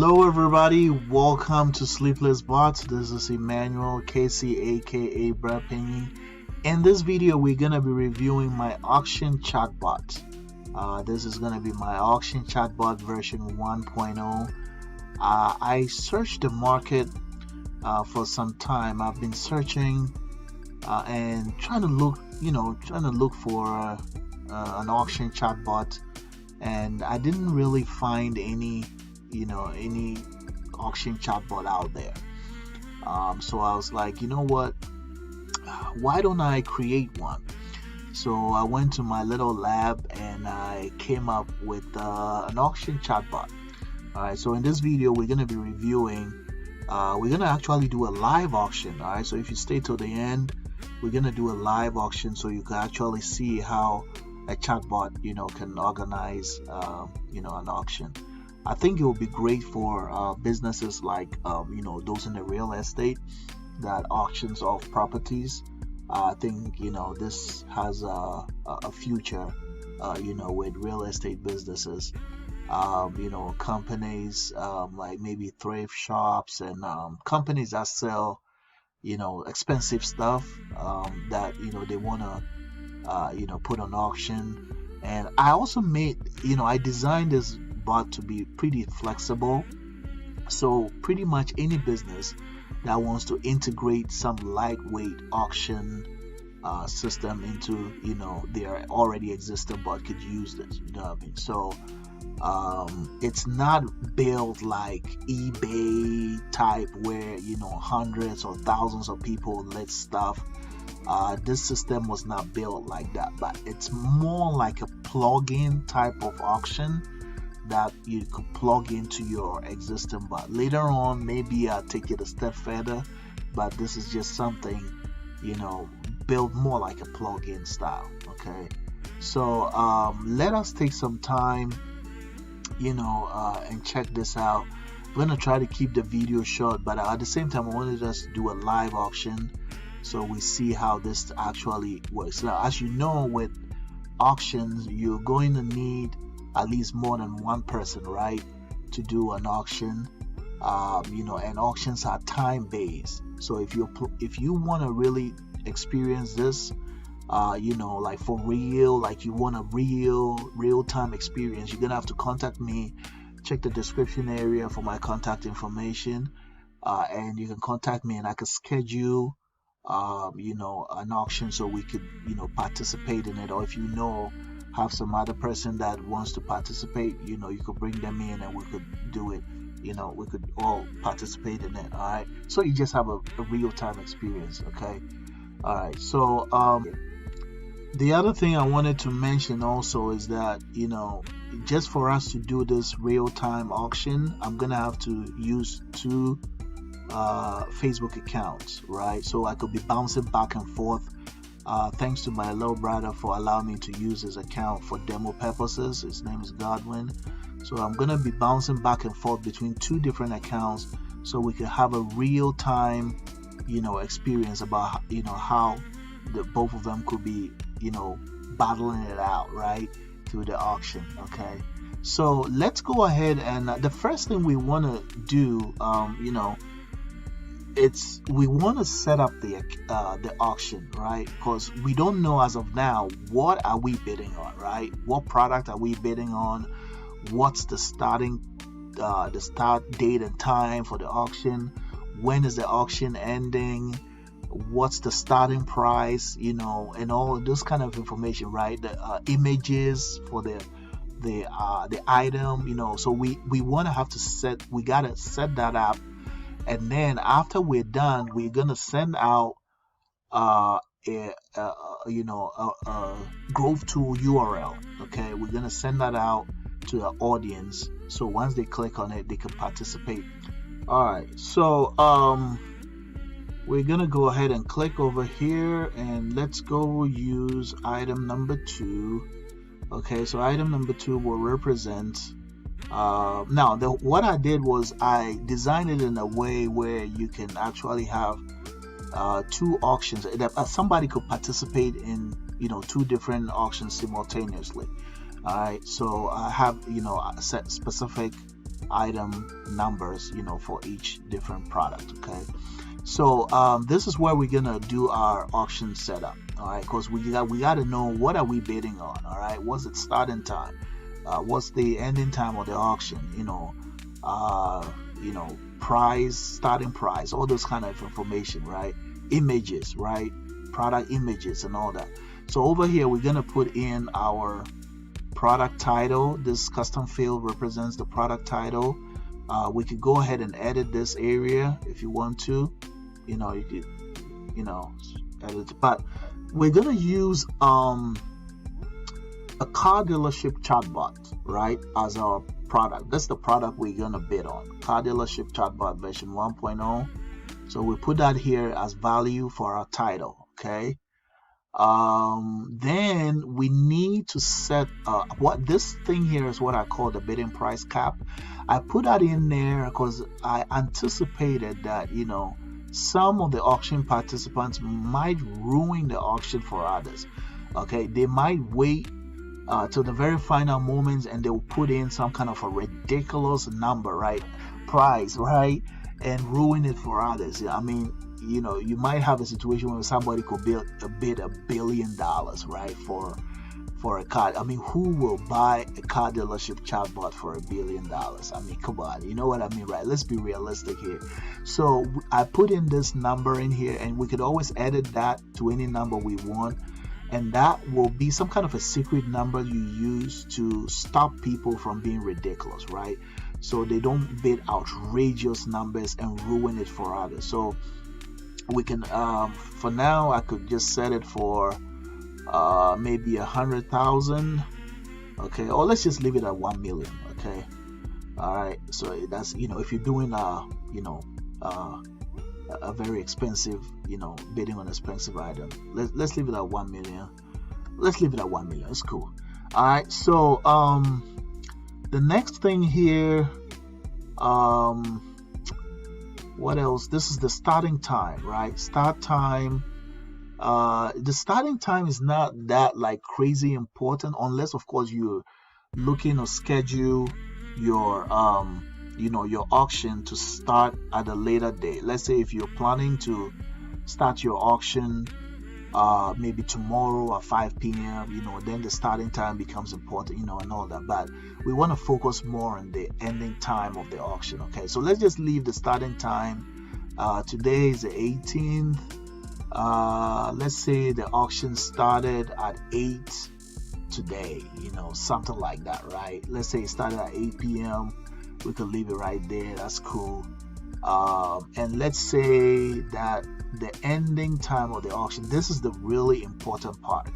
Hello everybody, welcome to Sleepless Bots. This is Emmanuel KC aka Brad Penny. In this video we're gonna be reviewing my auction chatbot. This is gonna be my auction chatbot version 1.0. I searched the market for some time. I've been searching and trying to look for an auction chatbot, and I didn't really find any auction chatbot out there. So I was like, you know what, why don't I create one? So I went to my little lab and I came up with an auction chatbot. Alright, so in this video we're going to be reviewing, we're going to actually do a live auction. Alright, so if you stay till the end, we're going to do a live auction so you can actually see how a chatbot can organize an auction. I think it will be great for businesses like those in the real estate that auctions off properties. I think this has a future with real estate businesses, companies like maybe thrift shops and companies that sell expensive stuff that they want to put on auction. And I also made I designed this bot to be pretty flexible, so pretty much any business that wants to integrate some lightweight auction system into their already existing bot could use this. You know what I mean? So it's not built like eBay type where hundreds or thousands of people list stuff. This system was not built like that, but it's more like a plug-in type of auction that you could plug into your existing bot. Later on, maybe I'll take it a step further, but this is just something built more like a plug-in style. Okay, so let us take some time and check this out. I'm gonna try to keep the video short, but at the same time I wanted us to do a live auction so we see how this actually works. Now, as you know, with auctions you're going to need at least more than one person, right, to do an auction. And auctions are time based, so if you want to really experience this like for real, like you want a real time experience, you're gonna have to contact me. Check the description area for my contact information, and you can contact me and I can schedule an auction so we could participate in it. Or if have some other person that wants to participate, you could bring them in and we could do it. We could all participate in it. All right, so you just have a real-time experience. Okay, all right. So the other thing I wanted to mention also is that just for us to do this real-time auction, I'm gonna have to use two Facebook accounts, right? So I could be bouncing back and forth. Thanks to my little brother for allowing me to use his account for demo purposes. His name is Godwin. So I'm gonna be bouncing back and forth between two different accounts so we can have a real-time experience about how the both of them could be battling it out right through the auction. Okay, so let's go ahead and the first thing we want to do we want to set up the auction, right? Because we don't know as of now what are we bidding on, right? What product are we bidding on? What's the start date and time for the auction? When is the auction ending? What's the starting price? And all of those kind of information, right? The images for the item, so we want to we gotta set that up. And then after we're done, we're gonna send out a Grove Tool URL. Okay, we're gonna send that out to the audience, so once they click on it, they can participate. All right, so we're gonna go ahead and click over here, and let's go use item number 2. Okay, so item number 2 will represent. Now, what I did was I designed it in a way where you can actually have two auctions that somebody could participate in two different auctions simultaneously. All right, so I have set specific item numbers, for each different product. Okay, so this is where we're gonna do our auction setup. All right, because we got to know what are we bidding on. All right, what's the starting time, what's the ending time of the auction, price, starting price, all those kind of information, right? Images, right? Product images and all that. So over here we're gonna put in our product title. This custom field represents the product title. We could go ahead and edit this area if you want to. You could, edit, but we're gonna use a car dealership chatbot, right, as our product. That's the product we're gonna bid on. Car dealership chatbot version 1.0. So we put that here as value for our title. Okay. Then we need to set what this thing here is what I call the bidding price cap. I put that in there because I anticipated that some of the auction participants might ruin the auction for others. Okay, they might wait till the very final moments and they'll put in some kind of a ridiculous number, right, price, right, and ruin it for others. I mean, you might have a situation where somebody could bid $1 billion, right, for a car. I mean, who will buy a car dealership chatbot for $1 billion? I mean, come on, you know what I mean, right? Let's be realistic here. So I put in this number in here, and we could always edit that to any number we want, and that will be some kind of a secret number you use to stop people from being ridiculous, right? So they don't bid outrageous numbers and ruin it for others. So we can for now I could just set it for maybe 100,000. Okay, or let's just leave it at 1 million. Okay, all right, so that's if you're doing a very expensive, bidding on expensive item, let's leave it at 1 million. Let's leave it at 1 million. It's cool. All right, so the next thing here, what else? This is the starting time, right? Start time. The starting time is not that like crazy important, unless of course you're looking to schedule your your auction to start at a later date. Let's say if you're planning to start your auction maybe tomorrow at 5 p.m., then the starting time becomes important, and all that. But we want to focus more on the ending time of the auction. Okay, so let's just leave the starting time. Today is the 18th. Let's say the auction started at 8 today, something like that, right? Let's say it started at 8 p.m. We could leave it right there. That's cool. And let's say that the ending time of the auction, this is the really important part,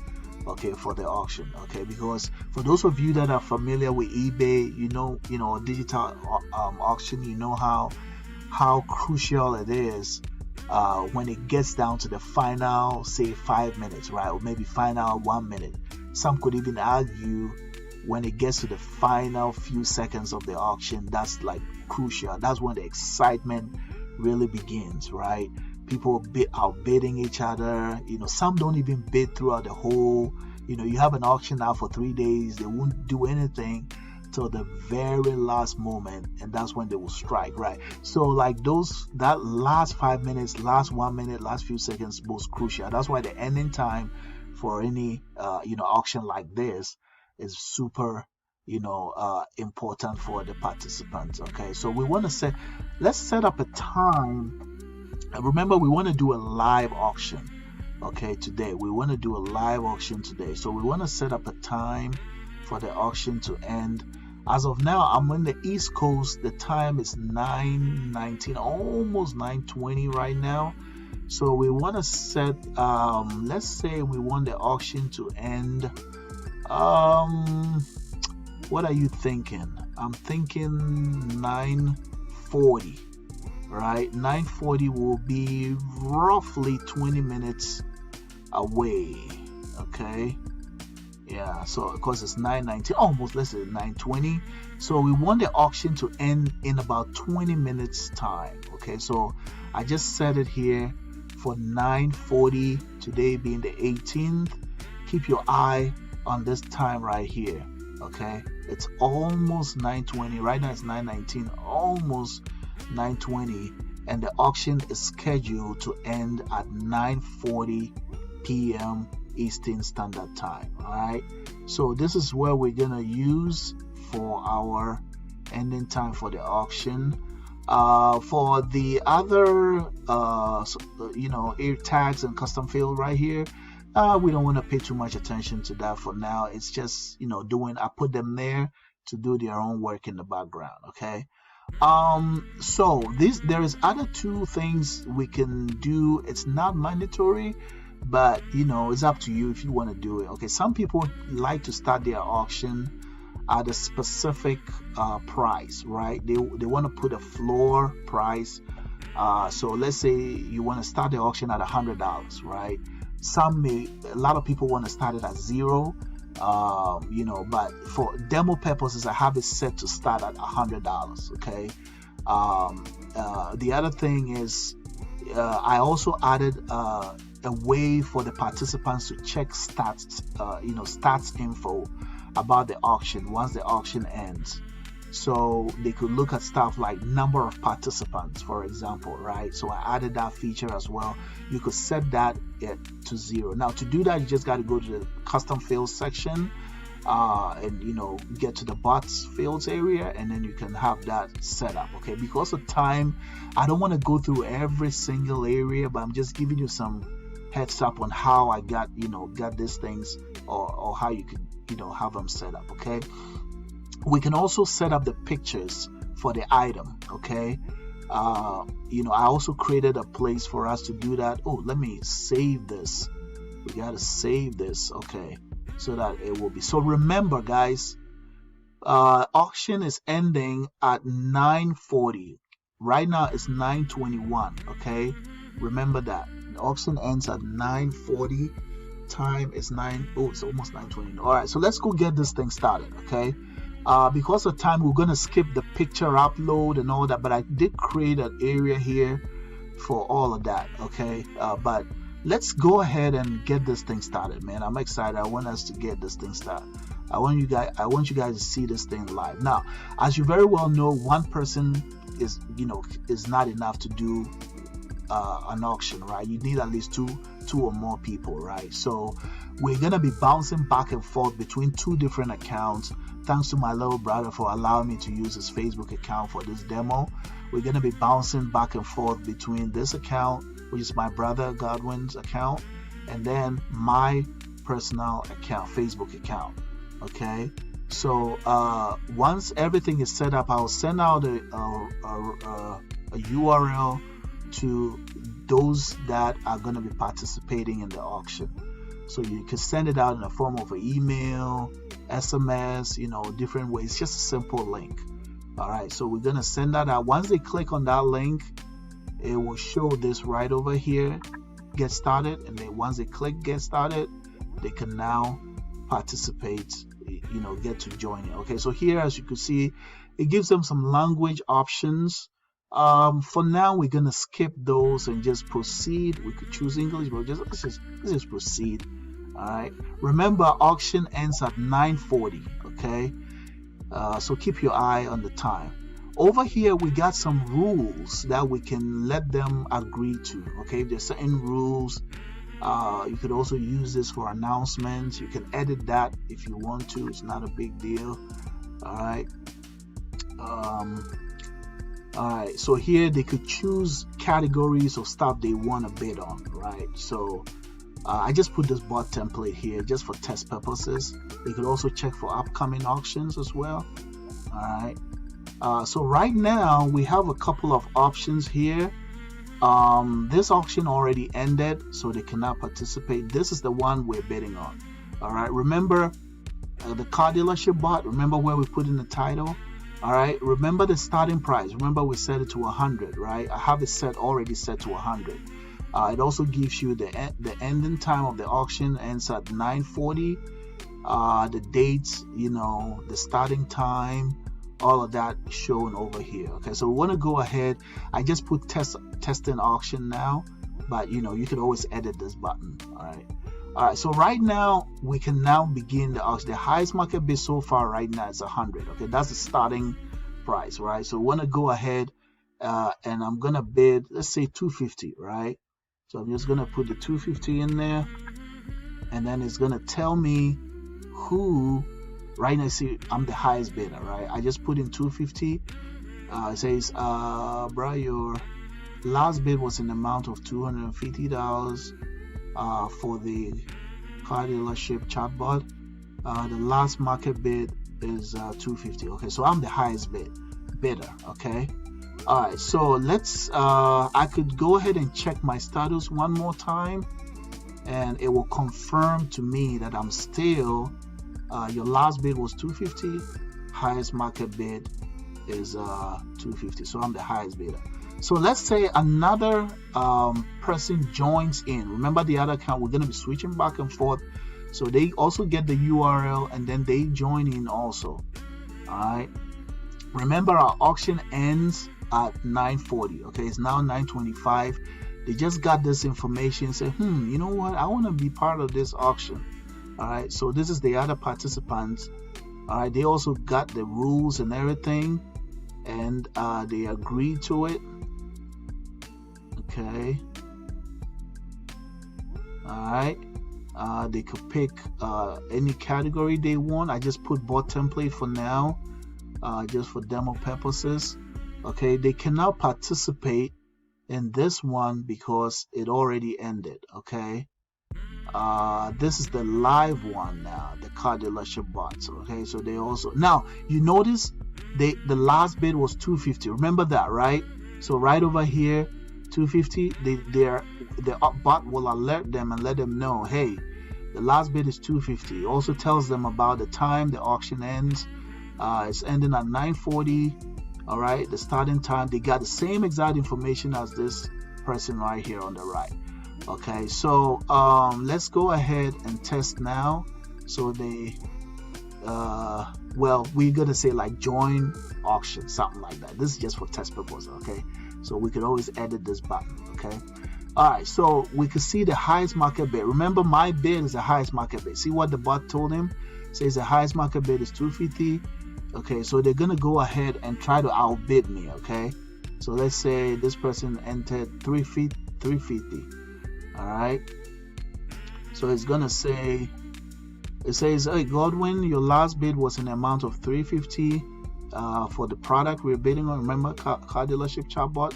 okay, for the auction, okay, because for those of you that are familiar with eBay, digital auction, how crucial it is when it gets down to the final, say 5 minutes, right, or maybe final 1 minute. Some could even argue when it gets to the final few seconds of the auction, that's like crucial. That's when the excitement really begins, right? People outbidding each other. Some don't even bid throughout the whole. You have an auction now for 3 days. They won't do anything till the very last moment, and that's when they will strike, right? So like that last 5 minutes, last 1 minute, last few seconds, most crucial. That's why the ending time for any auction like this is super important for the participants. Okay, so we want to let's set up a time. Remember, we want to do a live auction. Okay, today we want to do a live auction today, so we want to set up a time for the auction to end. As of now, I'm on the East Coast. The time is 9:19, almost 9:20 right now. So we want to set let's say we want the auction to end. What are you thinking? I'm thinking 9:40, right? 9:40 will be roughly 20 minutes away. Okay, yeah, so of course it's 9:19, almost, let's say 9:20. So we want the auction to end in about 20 minutes time. Okay, so I just set it here for 9:40, today being the 18th. Keep your eye on this time right here. Okay, it's almost 9:20 right now. It's 9:19, almost 9:20, and the auction is scheduled to end at 9:40 p.m. Eastern Standard Time. All right, so this is where we're gonna use for our ending time for the auction. For the other air tags and custom field right here, we don't want to pay too much attention to that for now. It's just I put them there to do their own work in the background. Okay. So there is other two things we can do. It's not mandatory, but it's up to you if you want to do it. Okay, some people like to start their auction at a specific price, right? They want to put a floor price. So let's say you want to start the auction at $100, right? A lot of people want to start it at $0, but for demo purposes, I have it set to start at $100. Okay. The other thing is, I also added a way for the participants to check stats info about the auction once the auction ends. So they could look at stuff like number of participants, for example, right? So I added that feature as well. You could set that to 0. Now to do that, you just got to go to the custom fields section and get to the bots fields area, and then you can have that set up. Okay, because of time, I don't want to go through every single area, but I'm just giving you some heads up on how I got these things, or how you could have them set up. Okay, we can also set up the pictures for the item. Okay, I also created a place for us to do that. Oh, let me save this. We gotta save this. Okay, so that it will be. So remember, guys, auction is ending at 9:40. Right now it's 9:21. Okay, remember that the auction ends at 9:40. Time is it's almost 9:20. All right, so let's go get this thing started. Okay, because of time, we're gonna skip the picture upload and all that, but I did create an area here for all of that. Okay, but let's go ahead and get this thing started, man. I'm excited. I want us to get this thing started. I want you guys to see this thing live. Now, as you very well know, one person is not enough to do an auction, right? You need at least two or more people, right? So we're gonna be bouncing back and forth between two different accounts. Thanks to my little brother for allowing me to use his Facebook account for this demo. We're gonna be bouncing back and forth between this account, which is my brother Godwin's account, and then my personal account, Facebook account. Okay, so once everything is set up, I'll send out a URL to those that are going to be participating in the auction. So you can send it out in the form of an email, SMS, different ways, just a simple link. All right, so we're going to send that out. Once they click on that link, it will show this right over here, get started. And then once they click get started, they can now participate, get to join it. Okay, so here, as you can see, it gives them some language options. For now, we're gonna skip those and just proceed. We could choose English, but let's just proceed. All right. Remember, auction ends at 9:40. Okay. So keep your eye on the time. Over here, we got some rules that we can let them agree to. Okay. There's certain rules. You could also use this for announcements. You can edit that if you want to. It's not a big deal. All right. Alright, so here they could choose categories of stuff they want to bid on, right? So I just put this bot template here just for test purposes. They could also check for upcoming auctions as well. Alright, so right now we have a couple of options here. This auction already ended, so they cannot participate. This is the one we're bidding on. Alright, remember the car dealership bot? Remember where we put in the title? All right, remember the starting price. Remember we set it to 100, right? I have it already set to 100. It also gives you the ending time of the auction ends at 9:40. The dates, the starting time, all of that shown over here. Okay, so we want to go ahead. I just put testing auction now, but you could always edit this button. All right. All right, so right now we can now begin the auction. The highest market bid so far right now is 100. Okay, that's the starting price, right? So we want to go ahead and I'm gonna bid, let's say 250, right? So I'm just gonna put the 250 in there, and then it's gonna tell me who. Right now, see, I'm the highest bidder, right? I just put in 250. It says, bro, your last bid was an amount of $250 for the car dealership chatbot. The last market bid is 250. Okay, so I'm the highest bidder. Okay. All right, so let's I could go ahead and check my status one more time, and it will confirm to me that I'm still your last bid was 250, highest market bid is 250, so I'm the highest bidder. So let's say another person joins in. Remember the other account, we're going to be switching back and forth, so they also get the URL and then they join in also. All right, remember our auction ends at 9:40. Okay, it's now 9:25. They just got this information, say, you know what, I want to be part of this auction. All right, so this is the other participants. All right, they also got the rules and everything, and they agreed to it. Okay. All right, they could pick any category they want. I just put bot template for now, just for demo purposes. Okay, they can now participate in this one because it already ended. Okay. This is the live one now, the car dealership bots. Okay, so they also, now you notice the last bid was 250. Remember that, right? So right over here, 250. The bot will alert them and let them know, hey, the last bid is 250. It also tells them about the time the auction ends. It's ending at 9:40. All right, the starting time. They got the same exact information as this person right here on the right. Okay, so let's go ahead and test now. So they well, we're gonna say like join auction, something like that. This is just for test purposes. Okay, so we could always edit this button. Okay, all right, so we can see the highest market bid. Remember, my bid is the highest market bid. See what the bot told him? Says the highest market bid is 250. Okay, so they're gonna go ahead and try to outbid me. Okay, so let's say this person entered 350. All right, so it's gonna say, it says, hey Godwin, your last bid was an amount of 350 for the product we're bidding on. Remember, car dealership chatbot,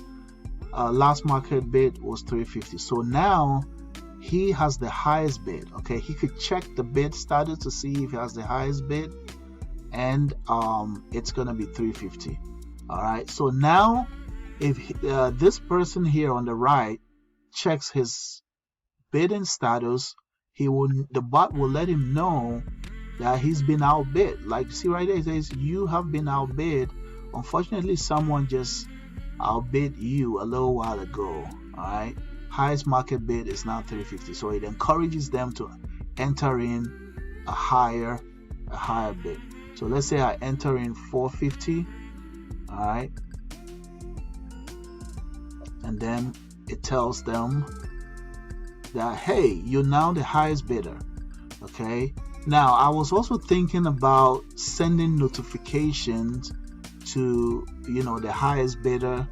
last market bid was 350. So now he has the highest bid. Okay, he could check the bid status to see if he has the highest bid, and it's gonna be 350. All right, so now if this person here on the right checks his bidding status, the bot will let him know that he's been outbid. Like, see right there, it says you have been outbid. Unfortunately, someone just outbid you a little while ago. All right, highest market bid is now 350. So it encourages them to enter in a higher bid. So let's say I enter in 450. All right, and then it tells them that, hey, you're now the highest bidder. Okay, now I was also thinking about sending notifications to the highest bidder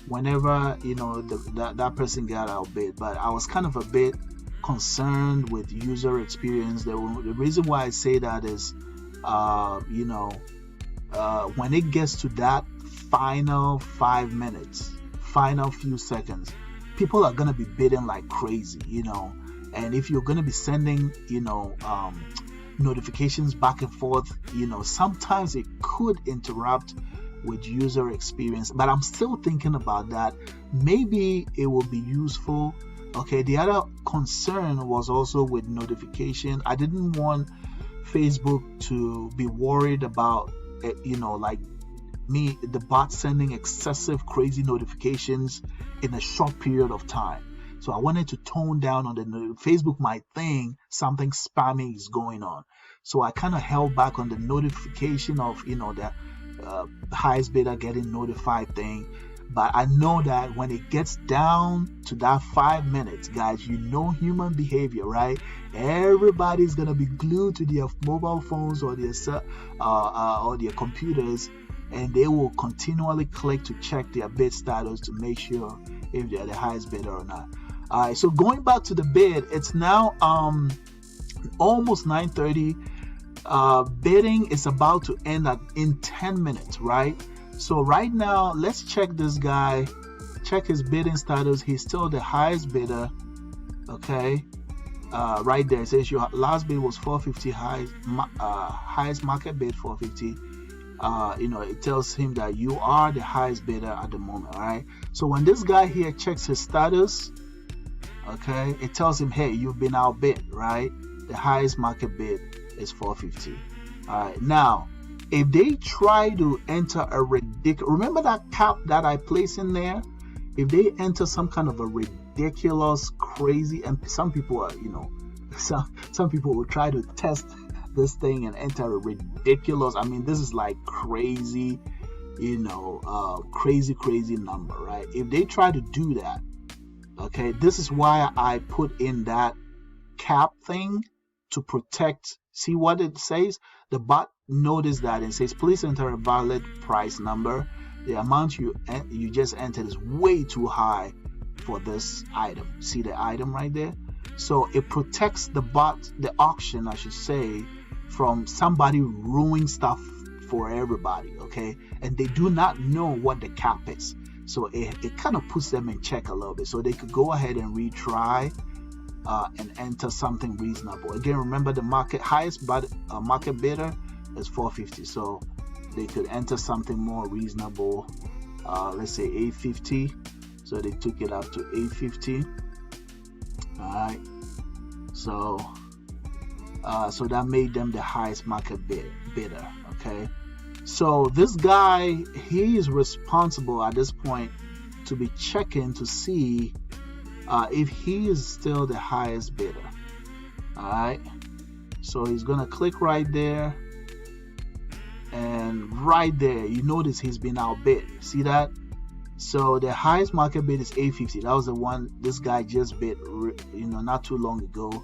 whenever that person got outbid, but I was kind of a bit concerned with user experience. The reason why I say that is when it gets to that final 5 minutes, final few seconds, people are gonna be bidding like crazy, and if you're gonna be sending notifications back and forth, sometimes it could interrupt with user experience. But I'm still thinking about that. Maybe it will be useful. Okay, the other concern was also with notification. I didn't want Facebook to be worried about like the bot sending excessive crazy notifications in a short period of time. So I wanted to tone down on Facebook might think something spammy is going on. So I kind of held back on the notification of the highest bidder getting notified thing. But I know that when it gets down to that 5 minutes, guys, you know human behavior, right? Everybody's gonna be glued to their mobile phones or their computers, and they will continually click to check their bid status to make sure if they're the highest bidder or not. All right, so going back to the bid, it's now almost 9:30. Bidding is about to end in 10 minutes, right? So right now, let's check this guy, check his bidding status. He's still the highest bidder. Okay, right there it says your last bid was 450, highest market bid 450. It tells him that you are the highest bidder at the moment. All right, so when this guy here checks his status, okay, it tells him, hey, you've been outbid, right? The highest market bid is 450. All right, now if they try to enter a ridiculous, remember that cap that I placed in there? If they enter some kind of a ridiculous, crazy, and some people are, some people will try to test this thing and enter a ridiculous, I mean, this is like crazy, crazy number, right? If they try to do that, okay, this is why I put in that cap thing to protect. See what it says? The bot noticed that and says, please enter a valid price number. The amount you just entered is way too high for this item. See the item right there? So it protects the bot, the auction, I should say, from somebody ruining stuff for everybody, okay? And they do not know what the cap is. So it kind of puts them in check a little bit. So they could go ahead and retry and enter something reasonable. Again, remember the highest market bidder is 450. So they could enter something more reasonable. Let's say 850. So they took it up to 850. All right. So that made them the highest market bidder. Okay. So this guy, he is responsible at this point to be checking to see if he is still the highest bidder. All right. So he's gonna click right there, and right there, you notice he's been outbid. See that? So the highest market bid is 850. That was the one this guy just bid, not too long ago.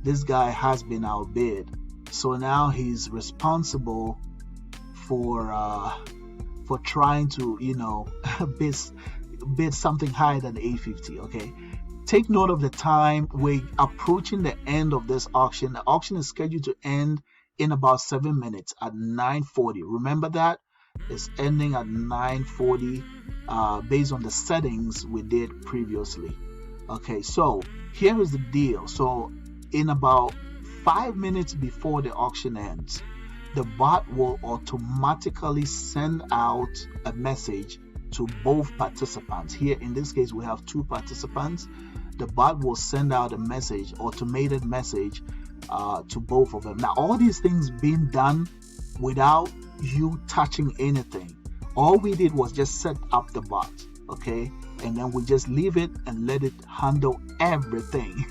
This guy has been outbid. So now he's responsible for trying to bid something higher than 850. Okay, take note of the time. We're approaching the end of this auction. The auction is scheduled to end in about 7 minutes at 9:40. Remember that it's ending at 9:40 based on the settings we did previously. Okay, so here is the deal. So in about 5 minutes before the auction ends, the bot will automatically send out a message to both participants. Here in this case we have 2 participants. The bot will send out a message, automated message, to both of them. Now all these things being done without you touching anything. All we did was just set up the bot, okay, and then we just leave it and let it handle everything.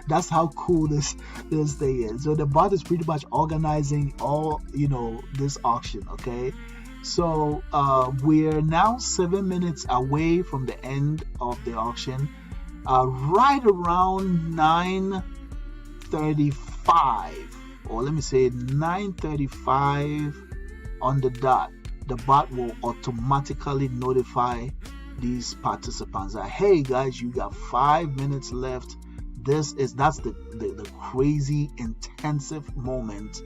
That's how cool this thing is. So the bot is pretty much organizing all this auction. Okay, so we're now 7 minutes away from the end of the auction. Right around 9:35, or let me say 9:35 on the dot, the bot will automatically notify these participants that, hey guys, you got 5 minutes left. That's the crazy intensive moment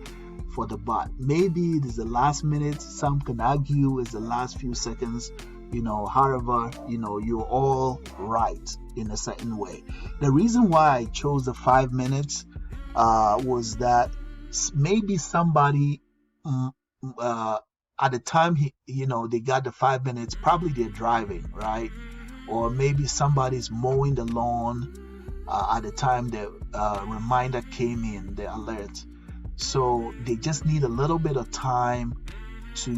for the bot. Maybe it is the last minute, some can argue it's the last few seconds, however, you're all right in a certain way. The reason why I chose the 5 minutes was that maybe somebody at the time they got the 5 minutes, probably they're driving, right? Or maybe somebody's mowing the lawn at the time the reminder came in, the alert. So they just need a little bit of time to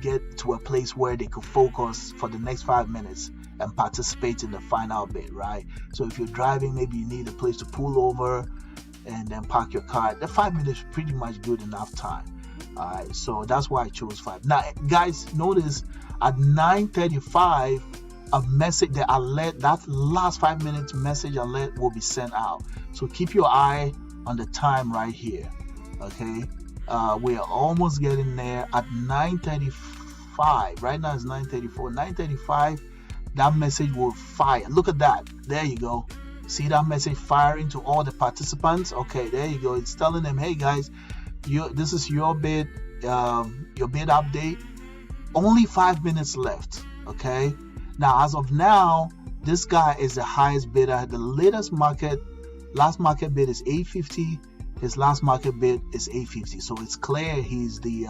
get to a place where they could focus for the next 5 minutes and participate in the final bid, right? So if you're driving, maybe you need a place to pull over and then park your car. The 5 minutes is pretty much good enough time. All right, so that's why I chose 5. Now guys, notice at 9:35 a message, the alert, that last 5 minutes message alert will be sent out. So keep your eye on the time right here. Okay, we are almost getting there. At 9:35, right now it's 9:34. 9:35, that message will fire. Look at that. There you go. See that message firing to all the participants? Okay, there you go. It's telling them, hey guys, this is your bid update. Only 5 minutes left. Okay. Now, as of now, this guy is the highest bidder. The last market bid is 850. His last market bid is 850. So it's clear he's the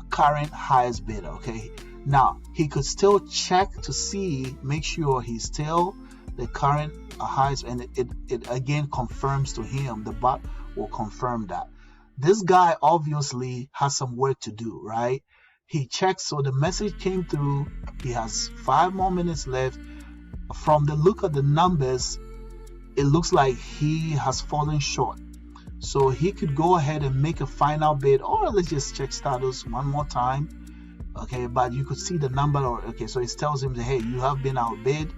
current highest bidder. Okay. Now he could still check to see, make sure he's still the current highest, and it again confirms to him. The bot will confirm that. This guy obviously has some work to do, right? He checks, so the message came through. He has 5 more minutes left. From the look of the numbers, it looks like he has fallen short. So he could go ahead and make a final bid, or let's just check status one more time. Okay, but you could see the number. Okay, so it tells him that, hey, you have been outbid.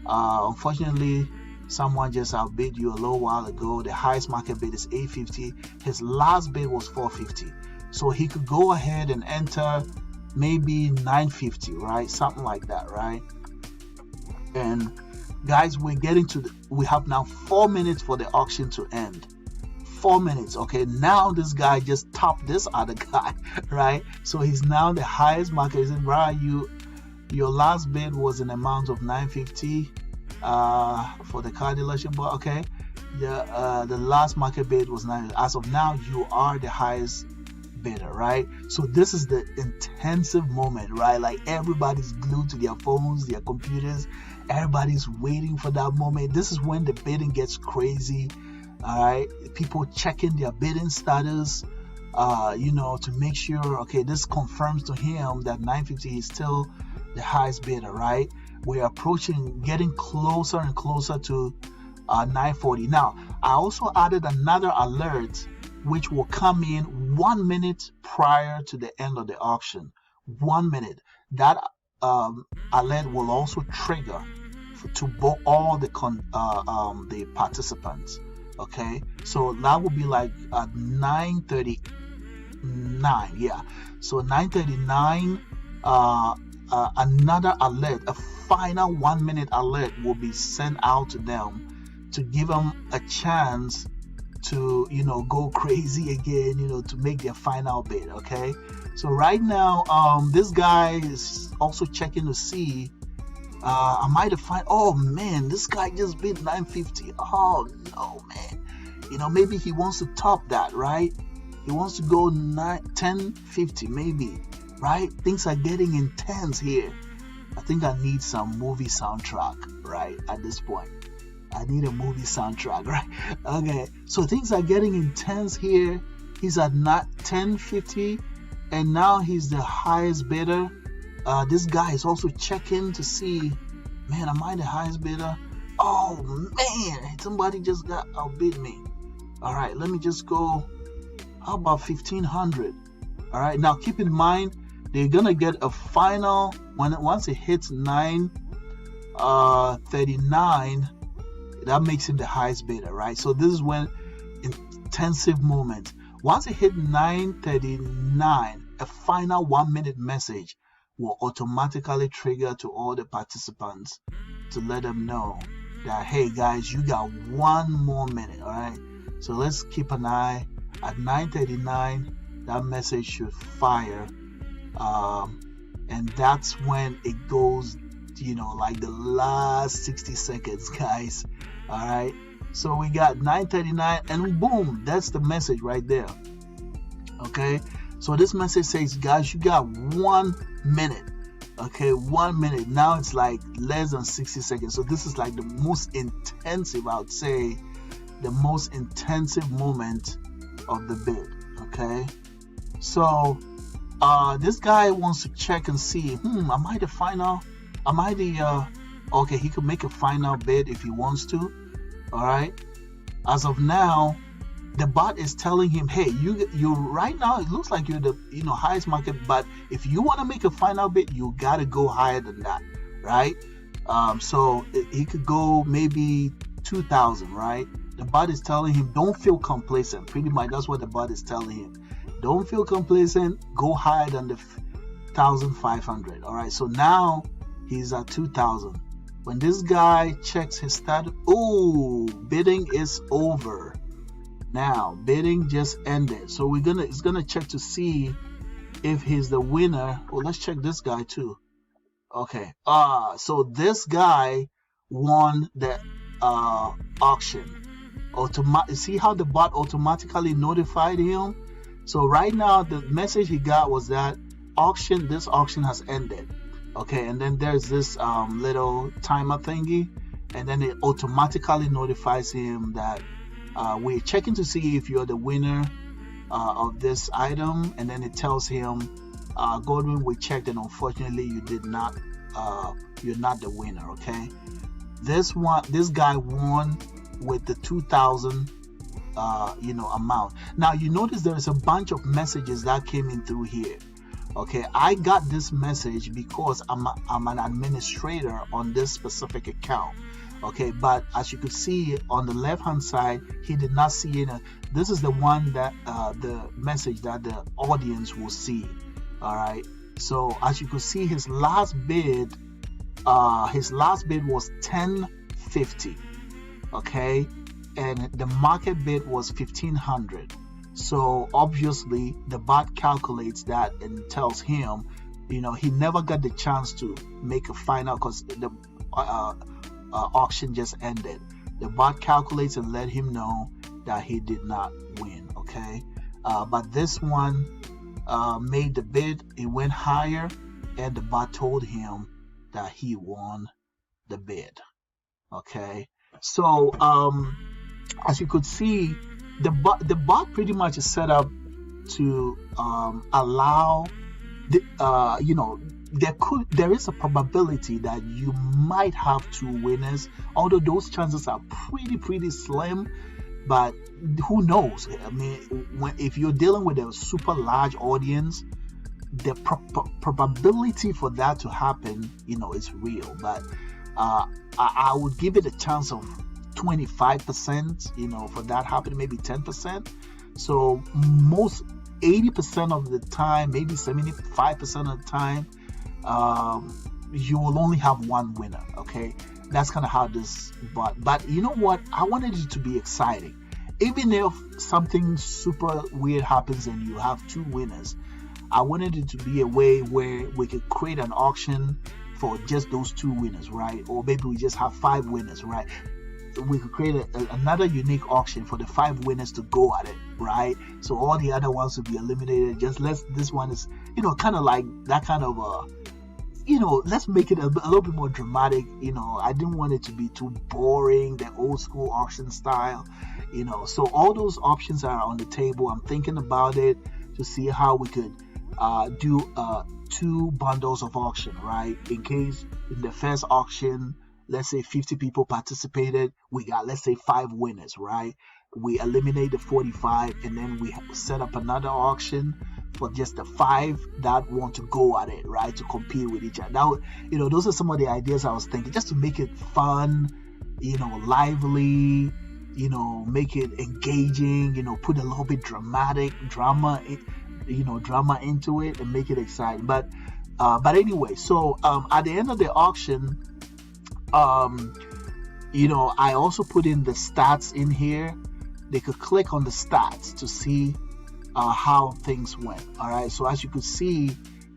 Unfortunately, someone just outbid you a little while ago. The highest market bid is 850. His last bid was 450. So he could go ahead and enter maybe 950, right? Something like that, right? And guys, we're getting to we have now 4 minutes for the auction to end. 4 minutes. Okay, now this guy just topped this other guy, right? So he's now the highest market. Is it right? Your last bid was an amount of 950 for the car dealership, but okay, the last market bid was 9. As of now, you are the highest bidder, right? So this is the intensive moment, right? Like everybody's glued to their phones, their computers. Everybody's waiting for that moment. This is when the bidding gets crazy. All right, people checking their bidding status, to make sure, okay, this confirms to him that 950 is still the highest bidder, right? We're approaching, getting closer and closer to 940. Now, I also added another alert which will come in 1 minute prior to the end of the auction. 1 minute. That alert will also trigger to all the participants. Okay, so that would be like at 9:39. Yeah, so 9:39. Another alert, a final 1 minute alert, will be sent out to them to give them a chance to go crazy again, to make their final bid. Okay, so right now this guy is also checking to see I might have find, oh man, this guy just bid 950. Oh no, man, maybe he wants to top that, right? He wants to go 1050 maybe, right? Things are getting intense here. I think I need some movie soundtrack, right? At this point, I need a movie soundtrack, right? Okay, so things are getting intense here. He's at 1050, and now he's the highest bidder. This guy is also checking to see, man, am I the highest bidder? Oh man, somebody just got outbid me. All right, let me just go. How about 1500? All right, now keep in mind, they're gonna get a final once it hits 939. That makes him the highest bidder, right? So this is when intensive moment. Once it hit 939, a final 1 minute message will automatically trigger to all the participants to let them know that, hey guys, you got 1 more minute. All right, so let's keep an eye at 939. That message should fire, and that's when it goes, like the last 60 seconds, guys. All right, so we got 939, and boom, that's the message right there. Okay, so this message says, guys, you got 1 minute. Okay, 1 minute. Now it's like less than 60 seconds. So this is like the most intensive, I would say, the most intensive moment of the bid. Okay, so this guy wants to check and see, am I the final? Am I the okay, he could make a final bid if he wants to. All right, as of now, the bot is telling him, hey, you right now it looks like you're the highest market, but if you want to make a final bid, you got to go higher than that, right? So he could go maybe 2,000, right? The bot is telling him, don't feel complacent. Pretty much that's what the bot is telling him. Don't feel complacent, go higher than the 1,500. All right, so now he's at 2,000. When this guy checks his status, oh, bidding is over. Now bidding just ended, so it's gonna check to see if he's the winner. Oh, let's check this guy too. Okay, so this guy won the auction. See how the bot automatically notified him? So right now the message he got was that this auction has ended. Okay, and then there's this little timer thingy, and then it automatically notifies him that we're checking to see if you're the winner of this item, and then it tells him, Godwin, we checked and unfortunately you did not, you're not the winner. Okay, this guy won with the 2,000 amount. Now you notice there is a bunch of messages that came in through here. Okay, I got this message because I'm an administrator on this specific account. Okay, but as you could see on the left hand side, he did not see it. This is the one that the message that the audience will see. All right, so as you could see, his last bid was 1050. Okay, and the market bid was 1,500. So obviously the bot calculates that and tells him, he never got the chance to make a final because the auction just ended. The bot calculates and let him know that he did not win. Okay, but this one made the bid. It went higher, and the bot told him that he won the bid. Okay, so as you could see, the bot pretty much is set up to allow there is a probability that you might have two winners, although those chances are pretty slim. But who knows? I mean, if you're dealing with a super large audience, the probability for that to happen, is real. But I would give it a chance of 25%, for that happening, maybe 10%. So most 80% of the time, maybe 75% of the time, you will only have one winner. Okay, that's kind of how this. But you know what? I wanted it to be exciting. Even if something super weird happens and you have two winners, I wanted it to be a way where we could create an auction for just those two winners, right? Or maybe we just have 5 winners, right? We could create another unique auction for the 5 winners to go at it, right? So all the other ones will be eliminated. Just this one is, kind of like that kind of let's make it a little bit more dramatic. I didn't want it to be too boring, the old school auction style. So all those options are on the table. I'm thinking about it to see how we could do 2 bundles of auction, right? In case in the first auction, let's say 50 people participated, we got, let's say, 5 winners, right? We eliminate the 45, and then we set up another auction for just the 5 that want to go at it, right? To compete with each other. Now, those are some of the ideas I was thinking, just to make it fun, lively, make it engaging, put a little bit drama into it and make it exciting. But anyway, so at the end of the auction, I also put in the stats in here. They could click on the stats to see how things went. All right, so as you could see,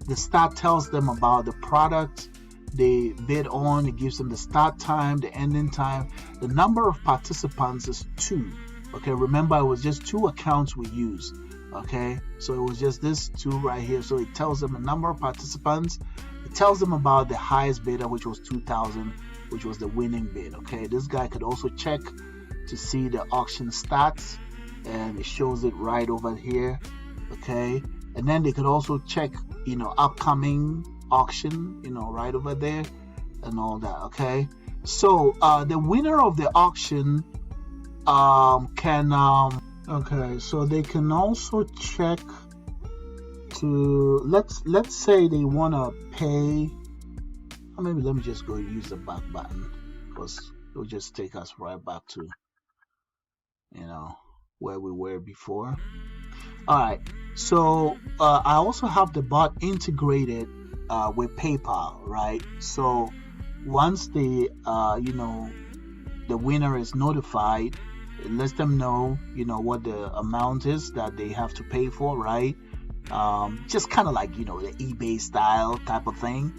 the stat tells them about the product they bid on. It gives them the start time, the ending time. The number of participants is 2. Okay, remember it was just 2 accounts we used. Okay, so it was just this 2 right here. So it tells them the number of participants. It tells them about the highest bidder, which was 2,000, which was the winning bid. Okay, this guy could also check to see the auction stats, and it shows it right over here. Okay, and then they could also check upcoming auction, right over there, and all that. Okay, so the winner of the auction can Okay, so they can also check to let's say they want to pay, or maybe let me just go use the back button, because it will just take us right back to where we were before. All right, so I also have the bot integrated with PayPal, right? So once the the winner is notified, it lets them know what the amount is that they have to pay for, right? Just kind of like the eBay style type of thing.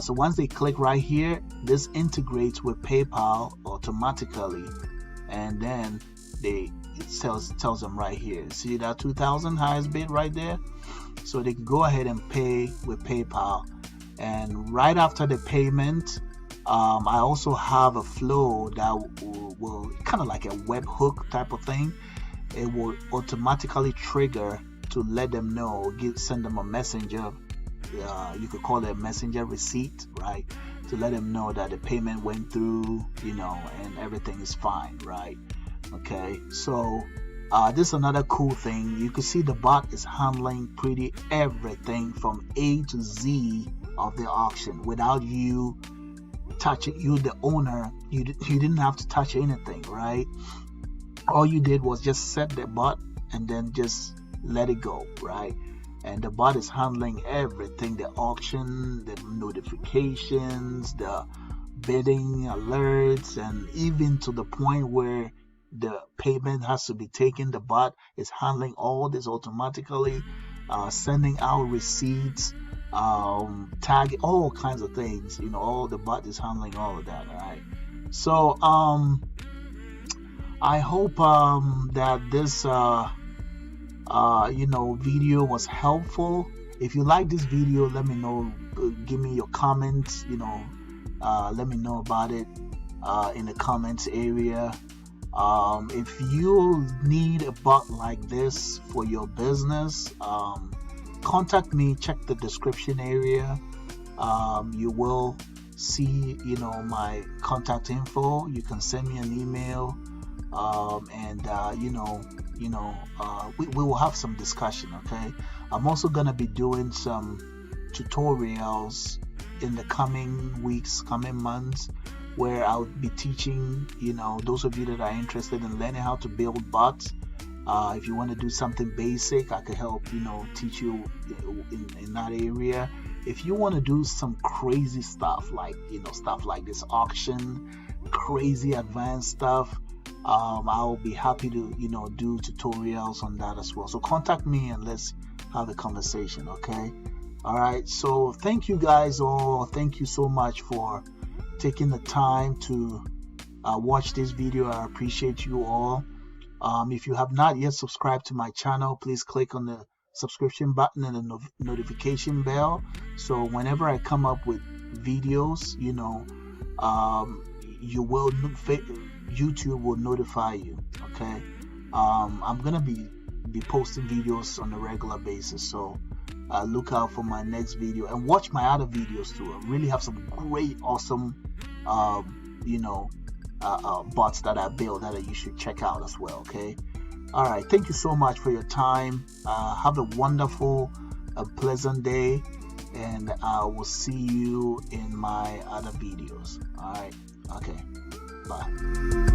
So once they click right here, this integrates with PayPal automatically, and then it tells them right here. See that 2,000 highest bid right there? So they can go ahead and pay with PayPal, and right after the payment, I also have a flow that will kind of like a webhook type of thing. It will automatically trigger to let them know, send them a messenger. You could call it a messenger receipt, right? To let them know that the payment went through, and everything is fine, right? Okay, so this is another cool thing. You can see the bot is handling pretty everything from A to Z of the auction without you touching. You, the owner, you didn't have to touch anything, right? All you did was just set the bot and then just let it go, right? And the bot is handling everything: the auction, the notifications, the bidding alerts, and even to the point where the payment has to be taken. The bot is handling all this automatically, sending out receipts, tag, all kinds of things. All the bot is handling all of that, right? So I hope that this video was helpful. If you like this video, let me know. Give me your comments. Let me know about it in the comments area. If you need a bot like this for your business, contact me. Check the description area. You will see my contact info. You can send me an email, and we will have some discussion. Okay, I'm also gonna be doing some tutorials in the coming weeks, coming months, where I'll be teaching those of you that are interested in learning how to build bots. If you want to do something basic, I could help teach you in that area. If you want to do some crazy stuff like stuff like this auction, crazy advanced stuff, I'll be happy to do tutorials on that as well. So contact me and let's have a conversation. Okay, all right, so thank you guys all. Thank you so much for taking the time to watch this video. I appreciate you all. If you have not yet subscribed to my channel, please click on the subscription button and the notification bell, so whenever I come up with videos, YouTube will notify you. Okay, I'm gonna be posting videos on a regular basis, so look out for my next video and watch my other videos too. I really have some great, awesome bots that I built that you should check out as well. Okay, all right, thank you so much for your time. Have a wonderful and pleasant day, and I will see you in my other videos. All right, okay, bye.